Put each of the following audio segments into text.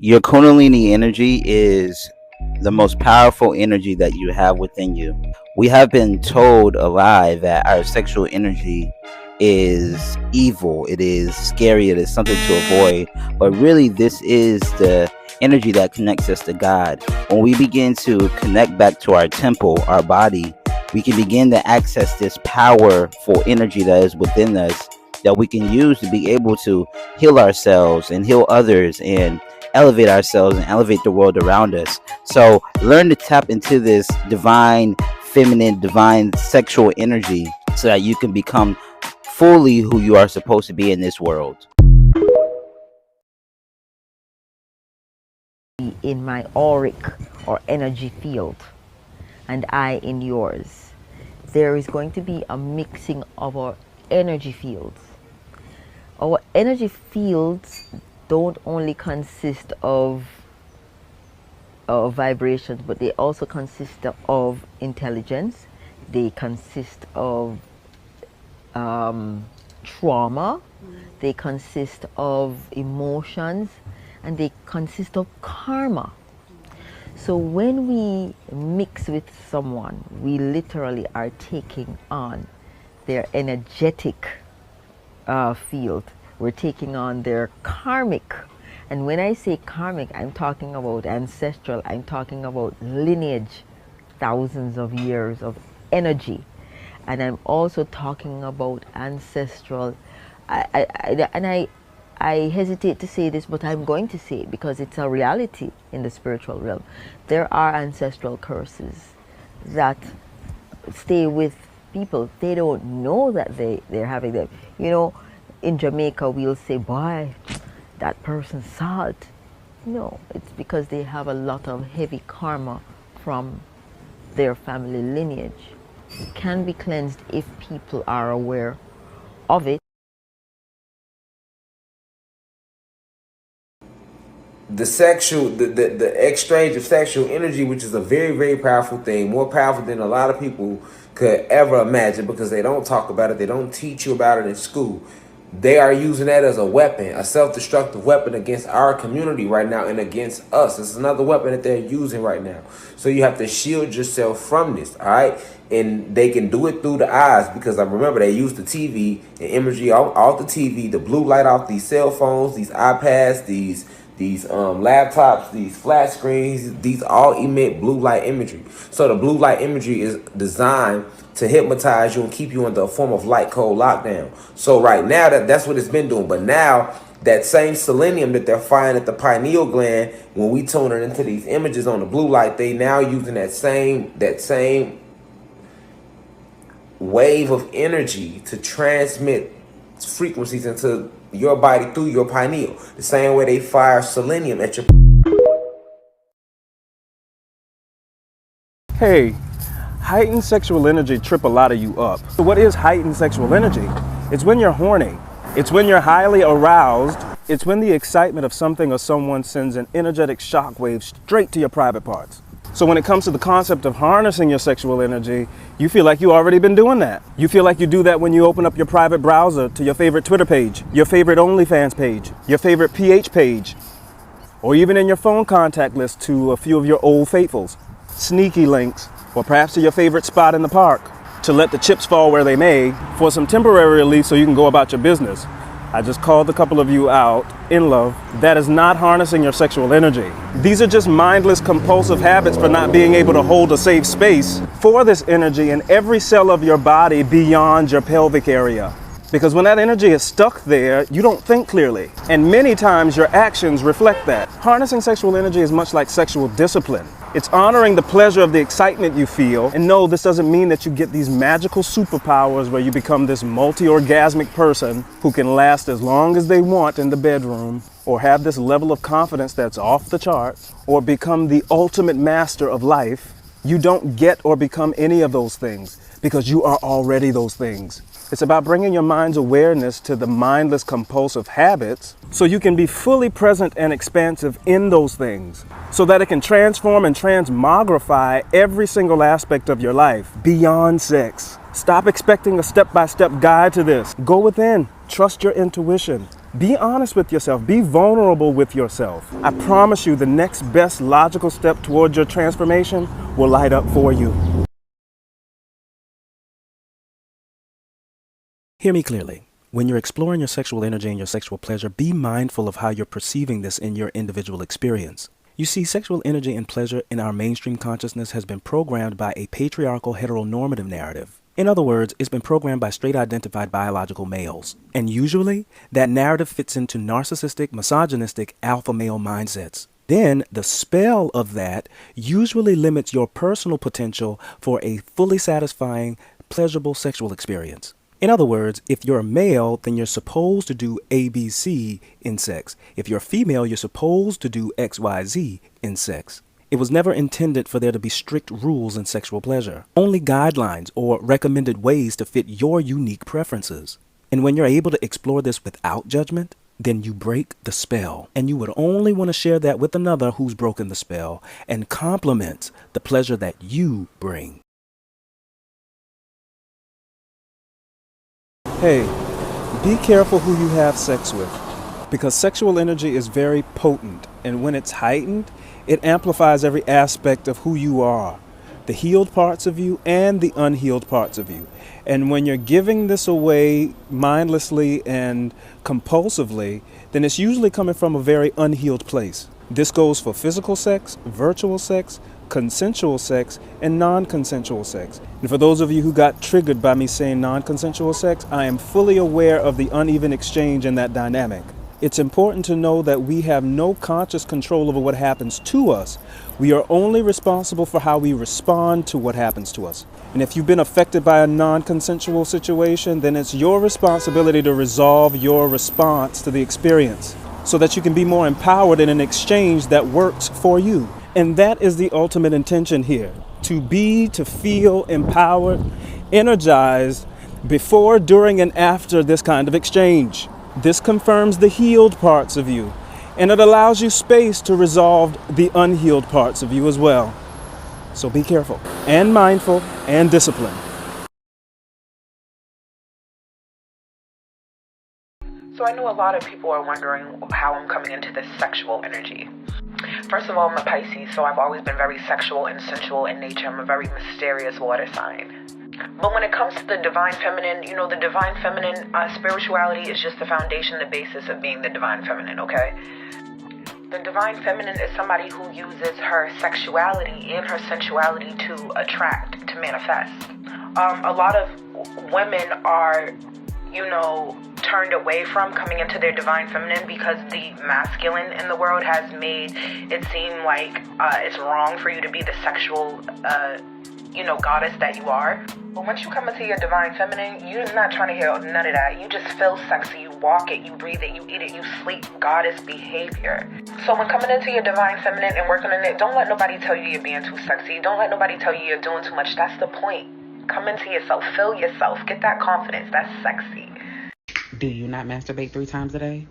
Your Kundalini energy is the most powerful energy that you have within you. We have been told a lie that our sexual energy is evil, it is scary, it is something to avoid. But really, this is the energy that connects us to God. When we begin to connect back to our temple, our body, we can begin to access this powerful energy that is within us that we can use to be able to heal ourselves and heal others and elevate ourselves and elevate the world around us. So learn to tap into this divine, feminine, divine sexual energy so that you can become fully who you are supposed to be in this world. In my auric or energy field, and I in yours. There is going to be a mixing of our energy fields. Our energy fields don't only consist of vibrations, but they also consist of intelligence. They consist of trauma. They consist of emotions, and they consist of karma. So when we mix with someone, we literally are taking on their energetic field. We're taking on their karmic. And when I say karmic, I'm talking about ancestral, I'm talking about lineage, thousands of years of energy. And I'm also talking about ancestral. I hesitate to say this, but I'm going to say it because it's a reality in the spiritual realm. There are ancestral curses that stay with people. They don't know that they're having them. You know, in Jamaica, we'll say, boy, that person's salt. No, it's because they have a lot of heavy karma from their family lineage. It can be cleansed if people are aware of it. The exchange of sexual energy, which is a very, very powerful thing, more powerful than a lot of people could ever imagine, because they don't talk about it, they don't teach you about it in school. They are using that as a weapon, a self-destructive weapon against our community right now and against us. It's another weapon that they're using right now. So you have to shield yourself from this, all right? And they can do it through the eyes, because I remember they use the TV and imagery off the TV, the blue light off these cell phones, these iPads, these laptops, these flat screens, these all emit blue light imagery. So the blue light imagery is designed to hypnotize you and keep you under a form of light cold lockdown. So right now that's what it's been doing. But now that same selenium that they're finding at the pineal gland, when we tune it into these images on the blue light, they now using that same wave of energy to transmit frequencies into your body through your pineal, the same way they fire selenium at your. Hey, heightened sexual energy trip a lot of you up. So what is heightened sexual energy? It's when you're horny. It's when you're highly aroused. It's when the excitement of something or someone sends an energetic shockwave straight to your private parts. So when it comes to the concept of harnessing your sexual energy, you feel like you've already been doing that. You feel like you do that when you open up your private browser to your favorite Twitter page, your favorite OnlyFans page, your favorite PH page, or even in your phone contact list to a few of your old faithfuls. Sneaky links, or perhaps to your favorite spot in the park, to let the chips fall where they may for some temporary relief so you can go about your business. I just called a couple of you out in love. That is not harnessing your sexual energy. These are just mindless, compulsive habits for not being able to hold a safe space for this energy in every cell of your body beyond your pelvic area. Because when that energy is stuck there, you don't think clearly. And many times your actions reflect that. Harnessing sexual energy is much like sexual discipline. It's honoring the pleasure of the excitement you feel. And no, this doesn't mean that you get these magical superpowers where you become this multi-orgasmic person who can last as long as they want in the bedroom, or have this level of confidence that's off the charts, or become the ultimate master of life. You don't get or become any of those things because you are already those things. It's about bringing your mind's awareness to the mindless compulsive habits so you can be fully present and expansive in those things, so that it can transform and transmogrify every single aspect of your life beyond sex. Stop expecting a step-by-step guide to this. Go within. Trust your intuition. Be honest with yourself. Be vulnerable with yourself. I promise you the next best logical step towards your transformation will light up for you. Hear me clearly. When you're exploring your sexual energy and your sexual pleasure, be mindful of how you're perceiving this in your individual experience. You see, sexual energy and pleasure in our mainstream consciousness has been programmed by a patriarchal heteronormative narrative. In other words, it's been programmed by straight identified biological males. And usually, that narrative fits into narcissistic, misogynistic, alpha male mindsets. Then, the spell of that usually limits your personal potential for a fully satisfying, pleasurable sexual experience. In other words, if you're a male, then you're supposed to do ABC in sex. If you're female, you're supposed to do XYZ in sex. It was never intended for there to be strict rules in sexual pleasure, only guidelines or recommended ways to fit your unique preferences. And when you're able to explore this without judgment, then you break the spell. And you would only want to share that with another who's broken the spell and complements the pleasure that you bring. Hey, be careful who you have sex with, because sexual energy is very potent, and when it's heightened, it amplifies every aspect of who you are, the healed parts of you and the unhealed parts of you. And when you're giving this away mindlessly and compulsively, then it's usually coming from a very unhealed place. This goes for physical sex, virtual sex, consensual sex, and non-consensual sex. And for those of you who got triggered by me saying non-consensual sex, I am fully aware of the uneven exchange in that dynamic. It's important to know that we have no conscious control over what happens to us. We are only responsible for how we respond to what happens to us. And if you've been affected by a non-consensual situation, then it's your responsibility to resolve your response to the experience so that you can be more empowered in an exchange that works for you. And that is the ultimate intention here, to feel empowered, energized before, during, and after this kind of exchange. This confirms the healed parts of you, and it allows you space to resolve the unhealed parts of you as well. So be careful, and mindful, and disciplined. So I know a lot of people are wondering how I'm coming into this sexual energy. First of all, I'm a Pisces, so I've always been very sexual and sensual in nature. I'm a very mysterious water sign. But when it comes to the divine feminine, the divine feminine spirituality is just the foundation, the basis of being the divine feminine, okay? The divine feminine is somebody who uses her sexuality and her sensuality to attract, to manifest. A lot of women are, turned away from coming into their divine feminine because the masculine in the world has made it seem like it's wrong for you to be the sexual, goddess that you are. But once you come into your divine feminine, you're not trying to hear none of that. You just feel sexy. You walk it, you breathe it, you eat it, you sleep goddess behavior. So when coming into your divine feminine and working on it, don't let nobody tell you you're being too sexy. Don't let nobody tell you you're doing too much. That's the point. Come into yourself. Feel yourself. Get that confidence. That's sexy. Do you not masturbate 3 times a day?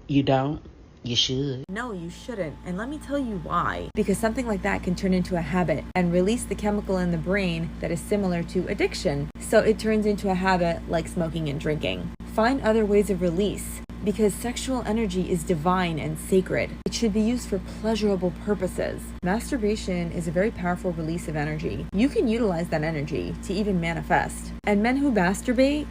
You don't? You should. No, you shouldn't. And let me tell you why. Because something like that can turn into a habit and release the chemical in the brain that is similar to addiction. So it turns into a habit like smoking and drinking. Find other ways of release. Because sexual energy is divine and sacred. It should be used for pleasurable purposes. Masturbation is a very powerful release of energy. You can utilize that energy to even manifest. And men who masturbate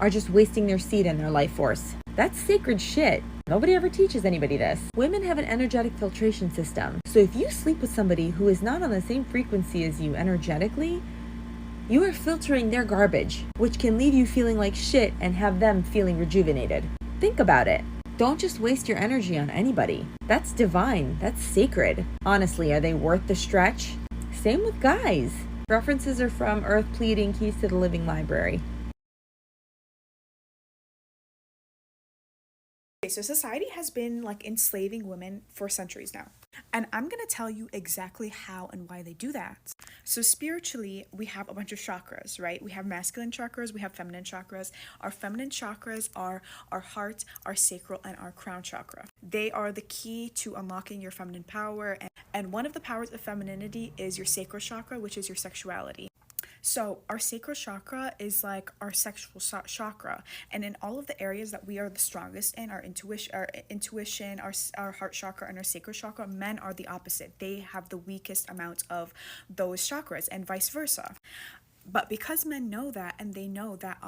are just wasting their seed and their life force. That's sacred shit. Nobody ever teaches anybody this. Women have an energetic filtration system. So if you sleep with somebody who is not on the same frequency as you energetically, you are filtering their garbage, which can leave you feeling like shit and have them feeling rejuvenated. Think about it. Don't just waste your energy on anybody. That's divine. That's sacred. Honestly, are they worth the stretch? Same with guys. References are from Earth Pleading Keys to the Living Library. So society has been enslaving women for centuries now. And I'm going to tell you exactly how and why they do that. So spiritually, we have a bunch of chakras, right? We have masculine chakras, we have feminine chakras. Our feminine chakras are our heart, our sacral, and our crown chakra. They are the key to unlocking your feminine power. And one of the powers of femininity is your sacral chakra, which is your sexuality. So our sacral chakra is like our sexual chakra, and in all of the areas that we are the strongest in, our intuition, our heart chakra, and our sacral chakra, men are the opposite. They have the weakest amount of those chakras, and vice versa. But because men know that, and they know that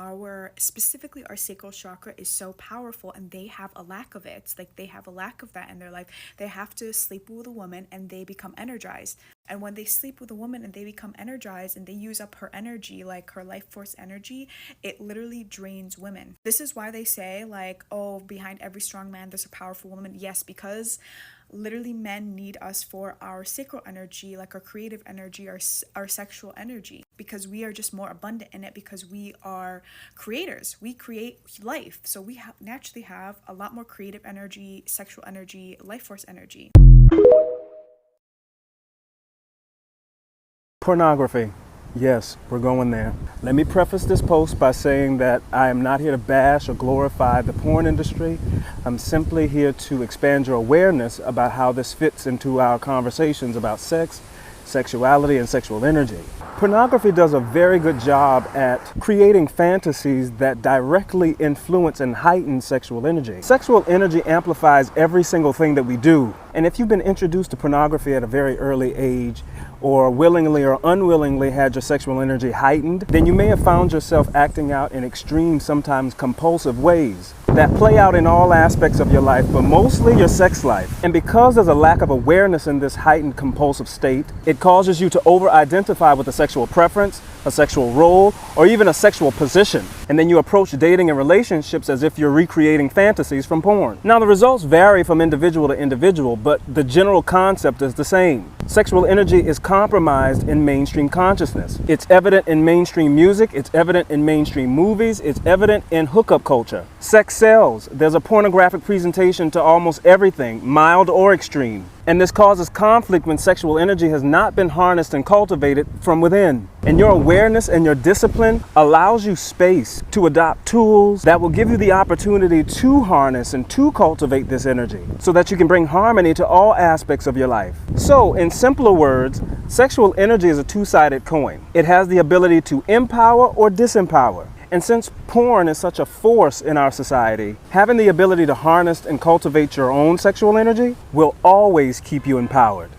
specifically our sacral chakra is so powerful, and they have a lack of it, like they have a lack of that in their life, they have to sleep with a woman and they become energized. And when they sleep with a woman and they become energized and they use up her energy, like her life force energy, it literally drains women. This is why they say, like, oh, behind every strong man, there's a powerful woman. Yes, because literally men need us for our sacral energy, like our creative energy, our sexual energy, because we are just more abundant in it, because we are creators. We create life. So we naturally have a lot more creative energy, sexual energy, life force energy. Pornography. Yes, we're going there. Let me preface this post by saying that I am not here to bash or glorify the porn industry. I'm simply here to expand your awareness about how this fits into our conversations about sex, sexuality, and sexual energy. Pornography does a very good job at creating fantasies that directly influence and heighten sexual energy. Sexual energy amplifies every single thing that we do. And if you've been introduced to pornography at a very early age, or willingly or unwillingly had your sexual energy heightened, then you may have found yourself acting out in extreme, sometimes compulsive ways that play out in all aspects of your life, but mostly your sex life. And because there's a lack of awareness in this heightened compulsive state, it causes you to over-identify with a sexual preference, a sexual role, or even a sexual position. And then you approach dating and relationships as if you're recreating fantasies from porn. Now, the results vary from individual to individual, but the general concept is the same. Sexual energy is compromised in mainstream consciousness. It's evident in mainstream music, it's evident in mainstream movies, it's evident in hookup culture. Sex sells. There's a pornographic presentation to almost everything, mild or extreme. And this causes conflict when sexual energy has not been harnessed and cultivated from within. And your awareness and your discipline allows you space to adopt tools that will give you the opportunity to harness and to cultivate this energy so that you can bring harmony to all aspects of your life. So, in simpler words, sexual energy is a two-sided coin. It has the ability to empower or disempower. And since porn is such a force in our society, having the ability to harness and cultivate your own sexual energy will always keep you empowered.